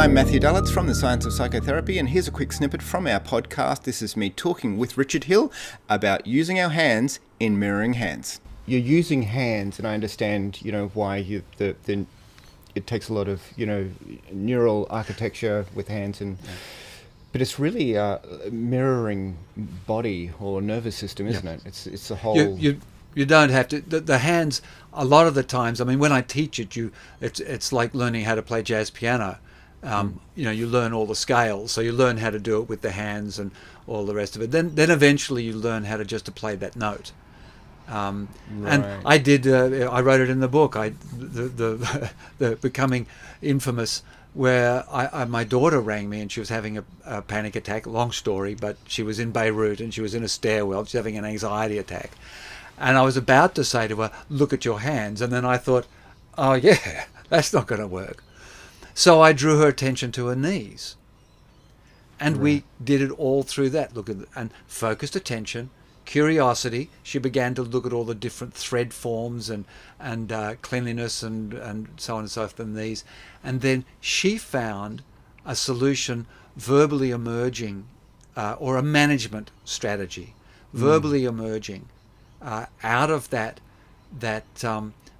I'm Matthew Dulitz from the Science of Psychotherapy, and here's a quick snippet from our podcast. This is me talking with Richard Hill about using our hands in mirroring hands. You're using hands, and I understand, why it takes a lot of, neural architecture with hands, but it's really mirroring body or nervous system, isn't it? It's the whole. You don't have to. The hands, a lot of the times, I mean, when I teach it, it's like learning how to play jazz piano. You learn all the scales, so you learn how to do it with the hands and all the rest of it. Then eventually you learn how to play that note. Right. And I did. I wrote it in the book. The becoming infamous, where my daughter rang me and she was having a panic attack. Long story, but she was in Beirut and she was in a stairwell. She's having an anxiety attack. And I was about to say to her, look at your hands. And then I thought, oh yeah, that's not going to work. So I drew her attention to her knees. And we did it all through that. And focused attention, curiosity. She began to look at all the different thread forms and cleanliness and so on and so forth in these. And then she found a solution verbally emerging, or a management strategy, verbally emerging. Out of that,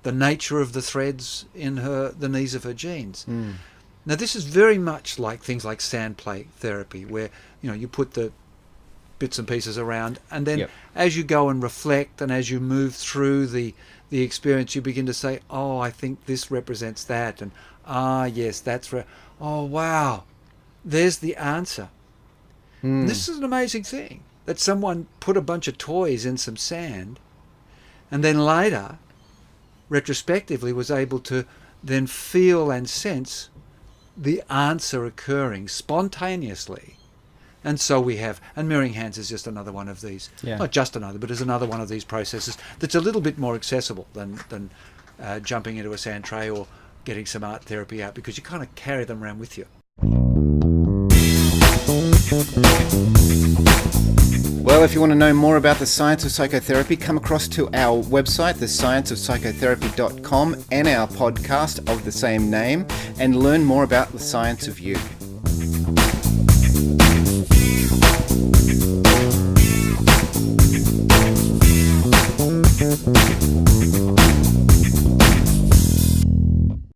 the nature of the threads in the knees of her jeans. Now, this is very much like things like sand play therapy, where you put the bits and pieces around, and then as you go and reflect, and as you move through the experience, you begin to say, "Oh, I think this represents that," and yes, that's oh, wow, there's the answer. And this is an amazing thing, that someone put a bunch of toys in some sand and then later, retrospectively, was able to then feel and sense the answer occurring spontaneously. And so we have, and mirroring hands is just another one of these, not just another, but is another one of these processes that's a little bit more accessible than jumping into a sand tray or getting some art therapy out, because you kind of carry them around with you. Well, if you want to know more about the science of psychotherapy, come across to our website, thescienceofpsychotherapy.com, and our podcast of the same name, and learn more about the science of you.